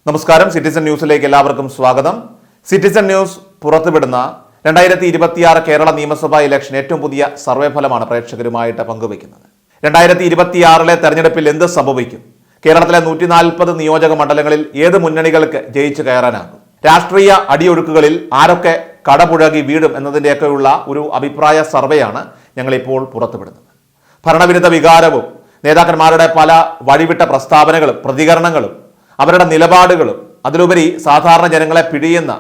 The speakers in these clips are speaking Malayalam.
നമസ്കാരം, സിറ്റിസൺ ന്യൂസിലേക്ക് എല്ലാവർക്കും സ്വാഗതം. സിറ്റിസൺ ന്യൂസ് പുറത്തുവിടുന്ന 2026 കേരള നിയമസഭാ ഇലക്ഷൻ ഏറ്റവും പുതിയ സർവേ ഫലമാണ് പ്രേക്ഷകരുമായിട്ട് പങ്കുവയ്ക്കുന്നത്. 2026 തെരഞ്ഞെടുപ്പിൽ എന്ത് സംഭവിക്കും? കേരളത്തിലെ 140 നിയോജക മണ്ഡലങ്ങളിൽ ഏത് മുന്നണികൾക്ക് ജയിച്ചു കയറാനാകും? രാഷ്ട്രീയ അടിയൊഴുക്കുകളിൽ ആരൊക്കെ കടപുഴകി വീഴും എന്നതിൻ്റെയൊക്കെയുള്ള ഒരു അഭിപ്രായ സർവേയാണ് ഞങ്ങളിപ്പോൾ പുറത്തുവിടുന്നത്. ഭരണവിരുദ്ധ വികാരവും നേതാക്കന്മാരുടെ പല വഴിവിട്ട പ്രസ്താവനകളും പ്രതികരണങ്ങളും അവരുടെ നിലപാടുകളും അതിലുപരി സാധാരണ ജനങ്ങളെ പിഴിയുന്ന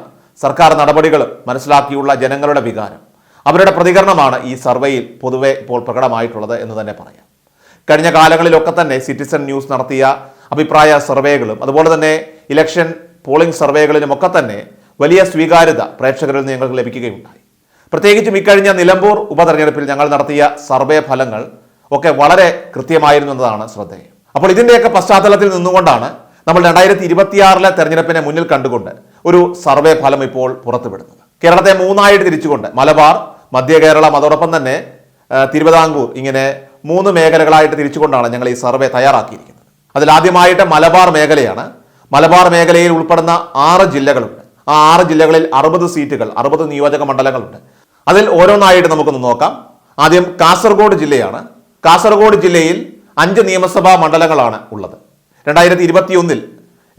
സർക്കാർ നടപടികളും മനസ്സിലാക്കിയുള്ള ജനങ്ങളുടെ വികാരം, അവരുടെ പ്രതികരണമാണ് ഈ സർവേയിൽ പൊതുവെ ഇപ്പോൾ പ്രകടമായിട്ടുള്ളത് എന്ന് തന്നെ പറയാം. കഴിഞ്ഞ കാലങ്ങളിലൊക്കെ തന്നെ സിറ്റിസൺ ന്യൂസ് നടത്തിയ അഭിപ്രായ സർവേകളും അതുപോലെ തന്നെ ഇലക്ഷൻ പോളിംഗ് സർവേകളിലുമൊക്കെ തന്നെ വലിയ സ്വീകാര്യത പ്രേക്ഷകരിൽ നിന്ന് ഞങ്ങൾക്ക് ലഭിക്കുകയുണ്ടായി. പ്രത്യേകിച്ചും ഇക്കഴിഞ്ഞ നിലമ്പൂർ ഉപതെരഞ്ഞെടുപ്പിൽ ഞങ്ങൾ നടത്തിയ സർവേ ഫലങ്ങൾ ഒക്കെ വളരെ കൃത്യമായിരുന്നു എന്നതാണ് ശ്രദ്ധേയം. അപ്പോൾ ഇതിൻ്റെയൊക്കെ പശ്ചാത്തലത്തിൽ നിന്നുകൊണ്ടാണ് നമ്മൾ 2026 തെരഞ്ഞെടുപ്പിനെ മുന്നിൽ കണ്ടുകൊണ്ട് ഒരു സർവേ ഫലം ഇപ്പോൾ പുറത്തുവിടുന്നത്. കേരളത്തെ മൂന്നായിട്ട് തിരിച്ചുകൊണ്ട് മലബാർ, മധ്യ കേരളം, അതോടൊപ്പം തന്നെ തിരുവിതാംകൂർ, ഇങ്ങനെ 3 മേഖലകളായിട്ട് തിരിച്ചുകൊണ്ടാണ് ഞങ്ങൾ ഈ സർവേ തയ്യാറാക്കിയിരിക്കുന്നത്. അതിലാദ്യമായിട്ട് മലബാർ മേഖലയാണ്. മലബാർ മേഖലയിൽ ഉൾപ്പെടുന്ന 6 ജില്ലകളുണ്ട്. ആ 6 ജില്ലകളിൽ 60 സീറ്റുകൾ, 60 നിയോജക മണ്ഡലങ്ങളുണ്ട്. അതിൽ ഓരോന്നായിട്ട് നമുക്കൊന്ന് നോക്കാം. ആദ്യം കാസർഗോഡ് ജില്ലയാണ്. കാസർഗോഡ് ജില്ലയിൽ 5 നിയമസഭാ മണ്ഡലങ്ങളാണ് ഉള്ളത്. 2021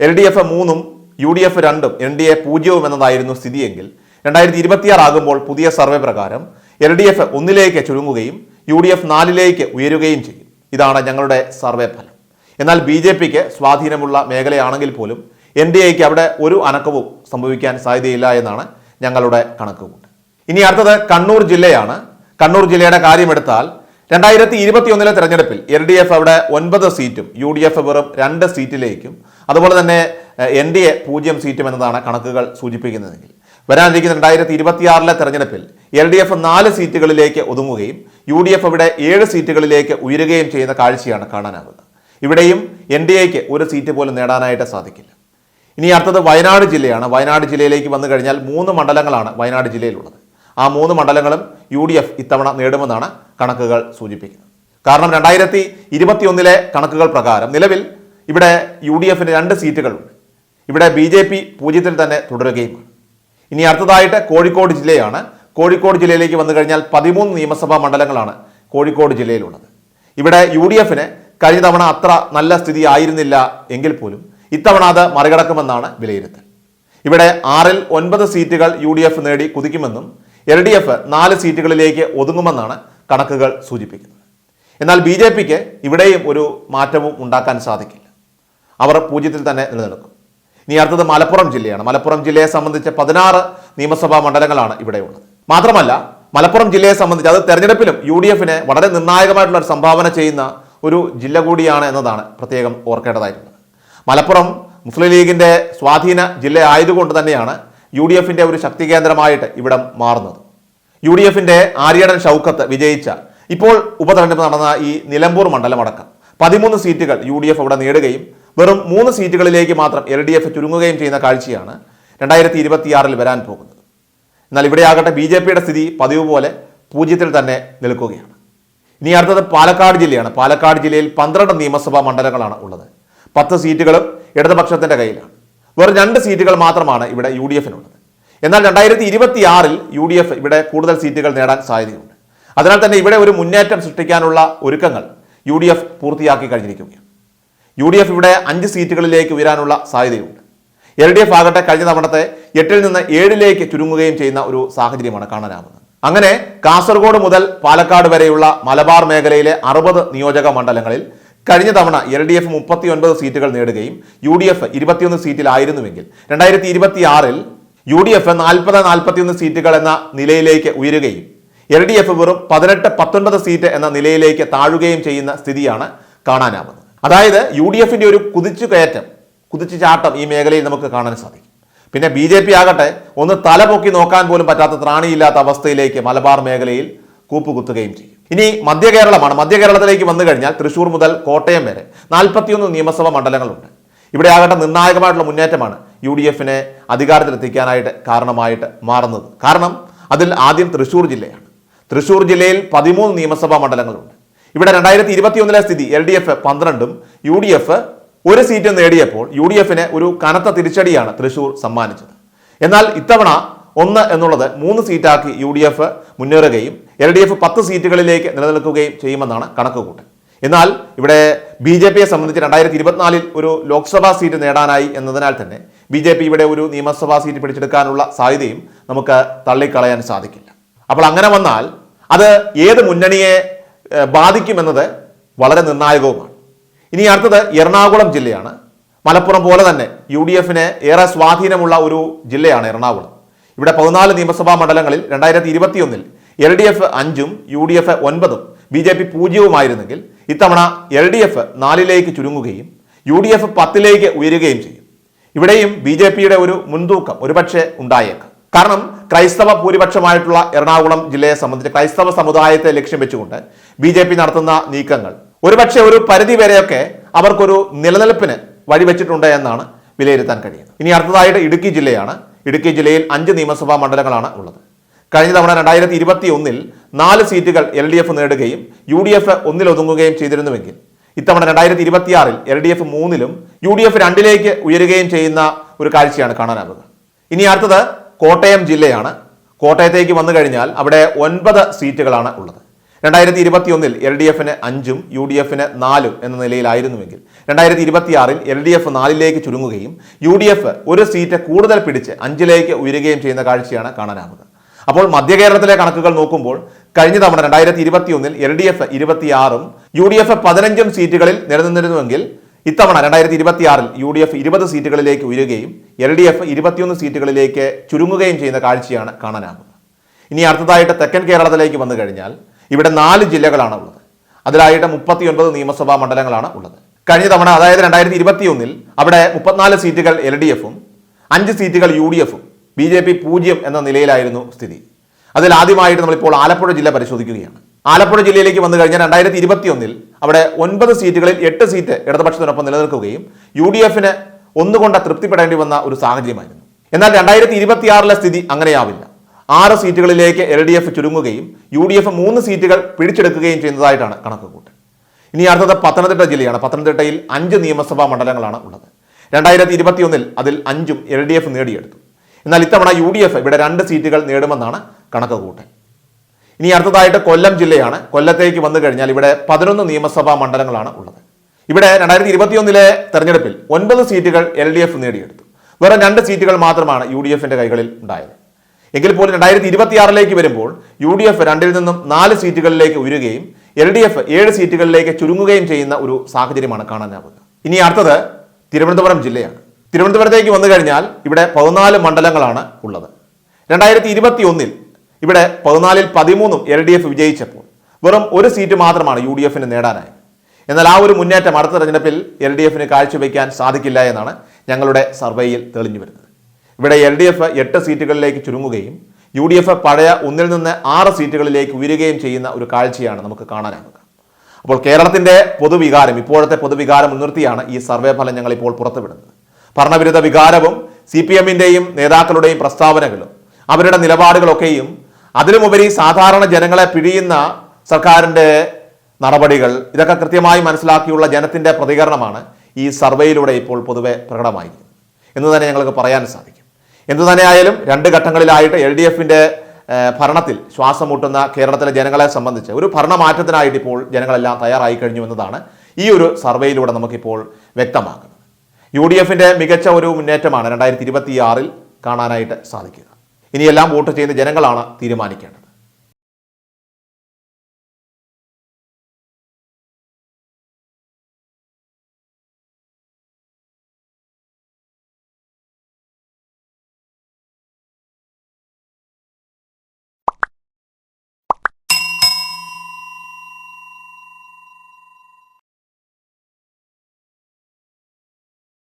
LDF 3ഉം UDF 2ഉം NDA 0 എന്നതായിരുന്നു സ്ഥിതിയെങ്കിൽ 2026 ആകുമ്പോൾ പുതിയ സർവേ പ്രകാരം LDF 1ലേക്ക് ചുരുങ്ങുകയും UDF 4ലേക്ക് ഉയരുകയും ചെയ്യും. ഇതാണ് ഞങ്ങളുടെ സർവേ ഫലം. എന്നാൽ BJPക്ക് സ്വാധീനമുള്ള മേഖലയാണെങ്കിൽ പോലും NDAക്ക് അവിടെ ഒരു അനക്കവും സംഭവിക്കാൻ സാധ്യതയില്ല എന്നാണ് ഞങ്ങളുടെ കണക്കുകൂട്ട്. ഇനി അടുത്തത് കണ്ണൂർ ജില്ലയാണ്. കണ്ണൂർ ജില്ലയുടെ കാര്യമെടുത്താൽ 2021 തെരഞ്ഞെടുപ്പിൽ LDF അവിടെ 9 സീറ്റും UDF വെറും 2 സീറ്റിലേക്കും അതുപോലെ തന്നെ NDA 0 സീറ്റും എന്നതാണ് കണക്കുകൾ സൂചിപ്പിക്കുന്നതെങ്കിൽ, വരാനിരിക്കുന്ന 2026 തെരഞ്ഞെടുപ്പിൽ LDF 4 സീറ്റുകളിലേക്ക് ഒതുങ്ങുകയും UDF ഇവിടെ 7 സീറ്റുകളിലേക്ക് ഉയരുകയും ചെയ്യുന്ന കാഴ്ചയാണ് കാണാനാകുന്നത്. ഇവിടെയും NDAക്ക് ഒരു സീറ്റ് പോലും നേടാനായിട്ട് സാധിക്കില്ല. ഇനി അടുത്തത് വയനാട് ജില്ലയാണ്. വയനാട് ജില്ലയിലേക്ക് വന്നു കഴിഞ്ഞാൽ 3 മണ്ഡലങ്ങളാണ് വയനാട് ജില്ലയിലുള്ളത്. ആ 3 മണ്ഡലങ്ങളും UDF ഇത്തവണ നേടുമെന്നാണ് കണക്കുകൾ സൂചിപ്പിക്കുന്നത്. കാരണം 2021 കണക്കുകൾ പ്രകാരം നിലവിൽ ഇവിടെ UDFന് 2 സീറ്റുകളുണ്ട്. ഇവിടെ BJP 0 തന്നെ തുടരുകയുമാണ്. ഇനി അടുത്തതായിട്ട് കോഴിക്കോട് ജില്ലയാണ്. കോഴിക്കോട് ജില്ലയിലേക്ക് വന്നു കഴിഞ്ഞാൽ 13 നിയമസഭാ മണ്ഡലങ്ങളാണ് കോഴിക്കോട് ജില്ലയിലുള്ളത്. ഇവിടെ UDFന് കഴിഞ്ഞ തവണ അത്ര നല്ല സ്ഥിതി ആയിരുന്നില്ല എങ്കിൽ പോലും ഇത്തവണ അത് മറികടക്കുമെന്നാണ് വിലയിരുത്തൽ. ഇവിടെ 6ൽ 9 സീറ്റുകൾ UDF നേടി കുതിക്കുമെന്നും LDF 4 സീറ്റുകളിലേക്ക് ഒതുങ്ങുമെന്നാണ് കണക്കുകൾ സൂചിപ്പിക്കുന്നത്. എന്നാൽ BJPക്ക് ഇവിടെയും ഒരു മാറ്റവും ഉണ്ടാക്കാൻ സാധിക്കില്ല. അവർ 0 തന്നെ നിലനിൽക്കും. ഇനി അടുത്തത് മലപ്പുറം ജില്ലയാണ്. മലപ്പുറം ജില്ലയെ സംബന്ധിച്ച് 16 നിയമസഭാ മണ്ഡലങ്ങളാണ് ഇവിടെയുള്ളത്. മാത്രമല്ല മലപ്പുറം ജില്ലയെ സംബന്ധിച്ച് അത് തെരഞ്ഞെടുപ്പിലും UDFന് വളരെ നിർണായകമായിട്ടുള്ള ഒരു സംഭാവന ചെയ്യുന്ന ഒരു ജില്ല കൂടിയാണ് എന്നതാണ് പ്രത്യേകം ഓർക്കേണ്ടതായിട്ടുള്ളത്. മലപ്പുറം മുസ്ലിം ലീഗിൻ്റെ സ്വാധീന ജില്ല ആയതുകൊണ്ട് തന്നെയാണ് UDFന്റെ ഒരു ശക്തി കേന്ദ്രമായിട്ട് ഇവിടം മാറുന്നത്. UDFന്റെ ആര്യടൻ ഷൗക്കത്ത് വിജയിച്ച ഇപ്പോൾ ഉപതെരഞ്ഞെടുപ്പ് നടന്ന ഈ നിലമ്പൂർ മണ്ഡലമടക്കം 13 സീറ്റുകൾ UDF അവിടെ നേടുകയും വെറും 3 സീറ്റുകളിലേക്ക് മാത്രം LDF ചുരുങ്ങുകയും ചെയ്യുന്ന കാഴ്ചയാണ് 2026 വരാൻ പോകുന്നത്. എന്നാൽ ഇവിടെ ആകട്ടെ BJPയുടെ സ്ഥിതി പതിവ് പോലെ 0 തന്നെ നിൽക്കുകയാണ്. ഇനി അടുത്തത് പാലക്കാട് ജില്ലയാണ്. പാലക്കാട് ജില്ലയിൽ 12 നിയമസഭാ മണ്ഡലങ്ങളാണ് ഉള്ളത്. 10 സീറ്റുകളും ഇടതുപക്ഷത്തിന്റെ കയ്യിലാണ്. വെറും 2 സീറ്റുകൾ മാത്രമാണ് ഇവിടെ UDFനുള്ളത്. എന്നാൽ 2026 UDF ഇവിടെ കൂടുതൽ സീറ്റുകൾ നേടാൻ സാധ്യതയുണ്ട്. അതിനാൽ തന്നെ ഇവിടെ ഒരു മുന്നേറ്റം സൃഷ്ടിക്കാനുള്ള ഒരുക്കങ്ങൾ UDF പൂർത്തിയാക്കി കഴിഞ്ഞിരിക്കുകയാണ്. UDF ഇവിടെ 5 സീറ്റുകളിലേക്ക് ഉയരാനുള്ള സാധ്യതയുണ്ട്. LDF ആകട്ടെ കഴിഞ്ഞ തവണത്തെ 8ൽ നിന്ന് 7ലേക്ക് ചുരുങ്ങുകയും ചെയ്യുന്ന ഒരു സാഹചര്യമാണ് കാണാനാവുന്നത്. അങ്ങനെ കാസർഗോഡ് മുതൽ പാലക്കാട് വരെയുള്ള മലബാർ മേഖലയിലെ 60 നിയോജക മണ്ഡലങ്ങളിൽ കഴിഞ്ഞ തവണ LDF 39 സീറ്റുകൾ നേടുകയും UDF 21 സീറ്റിലായിരുന്നുവെങ്കിൽ 2026 UDF 40-41 സീറ്റുകൾ എന്ന നിലയിലേക്ക് ഉയരുകയും LDF വെറും 18-19 സീറ്റ് എന്ന നിലയിലേക്ക് താഴുകയും ചെയ്യുന്ന സ്ഥിതിയാണ് കാണാനാവുന്നത്. അതായത് UDFന്റെ ഒരു കുതിച്ചു ചാട്ടം ഈ മേഖലയിൽ നമുക്ക് കാണാൻ സാധിക്കും. പിന്നെ BJP ആകട്ടെ ഒന്ന് തലപൊക്കി നോക്കാൻ പോലും പറ്റാത്ത ത്രാണിയില്ലാത്ത അവസ്ഥയിലേക്ക് മലബാർ മേഖലയിൽ കൂപ്പുകുത്തുകയും ചെയ്യും. ഇനി മധ്യ കേരളമാണ്. മധ്യ കേരളത്തിലേക്ക് വന്നു കഴിഞ്ഞാൽ തൃശ്ശൂർ മുതൽ കോട്ടയം വരെ 41 നിയമസഭാ മണ്ഡലങ്ങളുണ്ട്. ഇവിടെ ആകട്ടെ നിർണായകമായിട്ടുള്ള മുന്നേറ്റമാണ് UDFനെ അധികാരത്തിലെത്തിക്കാനായിട്ട് കാരണമായിട്ട് മാറുന്നത്. കാരണം അതിൽ ആദ്യം തൃശ്ശൂർ ജില്ലയാണ്. തൃശ്ശൂർ ജില്ലയിൽ 13 നിയമസഭാ മണ്ഡലങ്ങളുണ്ട്. ഇവിടെ 2021 സ്ഥിതി LDF 12ഉം UDF ഒരു സീറ്റ് നേടിയപ്പോൾ യു ഡി എഫിന് ഒരു കനത്ത തിരിച്ചടിയാണ് തൃശൂർ സമ്മാനിച്ചത്. എന്നാൽ ഇത്തവണ 1 എന്നുള്ളത് 3 സീറ്റാക്കി യു ഡി എഫ് മുന്നേറുകയും എൽ ഡി എഫ് 10 സീറ്റുകളിലേക്ക് നിലനിൽക്കുകയും ചെയ്യുമെന്നാണ് കണക്കുകൂട്ടൽ. എന്നാൽ ഇവിടെ ബി ജെ പിയെ സംബന്ധിച്ച് 2024 ഒരു ലോക്സഭാ സീറ്റ് നേടാനായി എന്നതിനാൽ തന്നെ ബി ജെ പി ഇവിടെ ഒരു നിയമസഭാ സീറ്റ് പിടിച്ചെടുക്കാനുള്ള സാധ്യതയും നമുക്ക് തള്ളിക്കളയാൻ സാധിക്കില്ല. അപ്പോൾ അങ്ങനെ വന്നാൽ അത് ഏത് മുന്നണിയെ ബാധിക്കുമെന്നത് വളരെ നിർണായകവുമാണ്. ഇനി അടുത്തത് എറണാകുളം ജില്ലയാണ്. മലപ്പുറം പോലെ തന്നെ യു ഡി എഫിന് ഏറെ സ്വാധീനമുള്ള ഒരു ജില്ലയാണ് എറണാകുളം. ഇവിടെ 14 നിയമസഭാ മണ്ഡലങ്ങളിൽ 2021 എൽ ഡി എഫ് 5ഉം യു ഡി എഫ് 9ഉം ബി ജെ പി 0ഉമായിരുന്നെങ്കിൽ ഇത്തവണ എൽ ഡി എഫ് 4ലേക്ക് ചുരുങ്ങുകയും യു ഡി എഫ് 10ലേക്ക് ഉയരുകയും ചെയ്യും. ഇവിടെയും ബി ജെ പിയുടെ ഒരു മുൻതൂക്കം ഒരുപക്ഷെ ഉണ്ടായേക്കാം. കാരണം ക്രൈസ്തവ ഭൂരിപക്ഷമായിട്ടുള്ള എറണാകുളം ജില്ലയെ സംബന്ധിച്ച് ക്രൈസ്തവ സമുദായത്തെ ലക്ഷ്യം വെച്ചുകൊണ്ട് ബി ജെ പി നടത്തുന്ന നീക്കങ്ങൾ ഒരുപക്ഷെ ഒരു പരിധി വരെയൊക്കെ അവർക്കൊരു നിലനിൽപ്പിന് വഴിവെച്ചിട്ടുണ്ട് എന്നാണ് വിലയിരുത്താൻ കഴിയുന്നത്. ഇനി അടുത്തതായിട്ട് ഇടുക്കി ജില്ലയാണ്. ഇടുക്കി ജില്ലയിൽ 5 നിയമസഭാ മണ്ഡലങ്ങളാണ് ഉള്ളത്. കഴിഞ്ഞ തവണ 2021 4 സീറ്റുകൾ എൽ ഡി എഫ് നേടുകയും യു ഡി എഫ് 1-ൽ ഒതുങ്ങുകയും ചെയ്തിരുന്നുവെങ്കിൽ ഇത്തവണ 2026 എൽ ഡി എഫ് 3-ലും യു ഡി എഫ് 2ലേക്ക് ഉയരുകയും ചെയ്യുന്ന ഒരു കാഴ്ചയാണ് കാണാനാവുക. ഇനി അടുത്തത് കോട്ടയം ജില്ലയാണ്. കോട്ടയത്തേക്ക് വന്നു കഴിഞ്ഞാൽ അവിടെ 9 സീറ്റുകളാണ് ഉള്ളത്. 2021 എൽ ഡി എഫിന് 5ഉം യു ഡി എഫിന് 4ഉം എന്ന നിലയിലായിരുന്നുവെങ്കിൽ 2026 എൽ ഡി എഫ് 4ലേക്ക് ചുരുങ്ങുകയും യു ഡി എഫ് ഒരു സീറ്റ് കൂടുതൽ പിടിച്ച് 5ലേക്ക് ഉയരുകയും ചെയ്യുന്ന കാഴ്ചയാണ് കാണാനാവുക. അപ്പോൾ മധ്യ കേരളത്തിലെ കണക്കുകൾ നോക്കുമ്പോൾ കഴിഞ്ഞ തവണ 2021 എൽ ഡി എഫ് 26ഉം യു ഡി എഫ് 15ഉം സീറ്റുകളിൽ നിലനിന്നിരുന്നുവെങ്കിൽ ഇത്തവണ 2026 യു ഡി എഫ് 20 സീറ്റുകളിലേക്ക് ഉയരുകയും എൽ ഡി എഫ് 21 സീറ്റുകളിലേക്ക് ചുരുങ്ങുകയും ചെയ്യുന്ന കാഴ്ചയാണ് കാണാനാവുക. ഇനി അടുത്തതായിട്ട് തെക്കൻ കേരളത്തിലേക്ക് വന്നു കഴിഞ്ഞാൽ ഇവിടെ 4 ജില്ലകളാണ് ഉള്ളത്. അതിലായിട്ട് 39 നിയമസഭാ മണ്ഡലങ്ങളാണ് ഉള്ളത്. കഴിഞ്ഞ തവണ അതായത് 2021 അവിടെ 34 സീറ്റുകൾ എൽ ഡി എഫും 5 സീറ്റുകൾ യു ഡി എഫും ബി ജെ പി 0 എന്ന നിലയിലായിരുന്നു സ്ഥിതി. അതിൽ ആദ്യമായിട്ട് നമ്മളിപ്പോൾ ആലപ്പുഴ ജില്ല പരിശോധിക്കുകയാണ്. ആലപ്പുഴ ജില്ലയിലേക്ക് വന്നു കഴിഞ്ഞാൽ 2021 അവിടെ 9 സീറ്റുകളിൽ 8 സീറ്റ് ഇടതുപക്ഷത്തിനൊപ്പം നിലനിൽക്കുകയും യു ഡി എഫിന് ഒന്നുകൊണ്ട് തൃപ്തിപ്പെടേണ്ടി വന്ന ഒരു സാഹചര്യമായിരുന്നു. എന്നാൽ 2026 സ്ഥിതി അങ്ങനെയാവില്ല. 6 സീറ്റുകളിലേക്ക് എൽ ഡി എഫ് ചുരുങ്ങുകയും യു ഡി എഫ് 3 സീറ്റുകൾ പിടിച്ചെടുക്കുകയും ചെയ്യുന്നതായിട്ടാണ് കണക്കുകൂട്ട്. ഇനി അടുത്തത് പത്തനംതിട്ട ജില്ലയാണ്. പത്തനംതിട്ടയിൽ 5 നിയമസഭാ മണ്ഡലങ്ങളാണ് ഉള്ളത്. 2021 അതിൽ 5ഉം എൽ ഡി എഫ് നേടിയെടുത്തു. എന്നാൽ ഇത്തവണ യു ഡി എഫ് ഇവിടെ 2 സീറ്റുകൾ നേടുമെന്നാണ് കണക്കുകൂട്ടൽ. ഇനി അടുത്തതായിട്ട് കൊല്ലം ജില്ലയാണ്. കൊല്ലത്തേക്ക് വന്നു കഴിഞ്ഞാൽ ഇവിടെ 11 നിയമസഭാ മണ്ഡലങ്ങളാണ് ഉള്ളത്. ഇവിടെ 2021 തെരഞ്ഞെടുപ്പിൽ 9 സീറ്റുകൾ എൽ ഡി എഫ് നേടിയെടുത്തു. വേറെ 2 സീറ്റുകൾ മാത്രമാണ് യു ഡി എഫിന്റെ കൈകളിൽ ഉണ്ടായത്. എങ്കിൽ പോലും 2026 വരുമ്പോൾ യു ഡി എഫ് 2-ൽ നിന്നും 4 സീറ്റുകളിലേക്ക് ഉയരുകയും എൽ ഡി എഫ് 7 സീറ്റുകളിലേക്ക് ചുരുങ്ങുകയും ചെയ്യുന്ന ഒരു സാഹചര്യമാണ് കാണാനാവുക. ഇനി അടുത്തത് തിരുവനന്തപുരം ജില്ലയാണ്. തിരുവനന്തപുരത്തേക്ക് വന്നു കഴിഞ്ഞാൽ ഇവിടെ 14 മണ്ഡലങ്ങളാണ് ഉള്ളത്. 2021 ഇവിടെ 14-ൽ 13ഉം എൽ ഡി എഫ് വിജയിച്ചപ്പോൾ വെറും 1 സീറ്റ് മാത്രമാണ് യു ഡി എഫിന് നേടാനായത്. എന്നാൽ ആ ഒരു മുന്നേറ്റം അടുത്ത തെരഞ്ഞെടുപ്പിൽ എൽ ഡി എഫിന് കാഴ്ചവെക്കാൻ സാധിക്കില്ല എന്നാണ് ഞങ്ങളുടെ സർവേയിൽ തെളിഞ്ഞു വരുന്നത്. ഇവിടെ എൽ ഡി എഫ് 8 സീറ്റുകളിലേക്ക് ചുരുങ്ങുകയും യു ഡി എഫ് പഴയ 1-ൽ നിന്ന് 6 സീറ്റുകളിലേക്ക് ഉയരുകയും ചെയ്യുന്ന ഒരു കാഴ്ചയാണ് നമുക്ക് കാണാനാവുക. അപ്പോൾ കേരളത്തിന്റെ പൊതുവികാരം, ഇപ്പോഴത്തെ പൊതുവികാരം മുൻനിർത്തിയാണ് ഈ സർവേ ഫലം ഞങ്ങൾ ഇപ്പോൾ പുറത്തുവിടുന്നത്. ഭരണവിരുദ്ധ വികാരവും സി പി എമ്മിൻ്റെയും നേതാക്കളുടെയും പ്രസ്താവനകളും അവരുടെ നിലപാടുകളൊക്കെയും അതിലുമുപരി സാധാരണ ജനങ്ങളെ പിഴിയുന്ന സർക്കാരിൻ്റെ നടപടികൾ ഇതൊക്കെ കൃത്യമായി മനസ്സിലാക്കിയുള്ള ജനത്തിൻ്റെ പ്രതികരണമാണ് ഈ സർവേയിലൂടെ ഇപ്പോൾ പൊതുവെ പ്രകടമായിരിക്കുന്നത് എന്ന് തന്നെ ഞങ്ങൾക്ക് പറയാൻ സാധിക്കും. എന്തുതന്നെയായാലും 2 ഘട്ടങ്ങളിലായിട്ട് എൽ ഡി എഫിൻ്റെ ഭരണത്തിൽ ശ്വാസം മുട്ടുന്ന കേരളത്തിലെ ജനങ്ങളെ സംബന്ധിച്ച് ഒരു ഭരണമാറ്റത്തിനായിട്ട് ഇപ്പോൾ ജനങ്ങളെല്ലാം തയ്യാറായി കഴിഞ്ഞു എന്നതാണ് ഈ ഒരു സർവേയിലൂടെ നമുക്കിപ്പോൾ വ്യക്തമാക്കുന്നത്. യു ഡി എഫിൻ്റെ മികച്ച ഒരു മുന്നേറ്റമാണ് 2026 കാണാനായിട്ട് സാധിക്കുക. ഇനിയെല്ലാം വോട്ട് ചെയ്യുന്ന ജനങ്ങളാണ് തീരുമാനിക്കേണ്ടത്.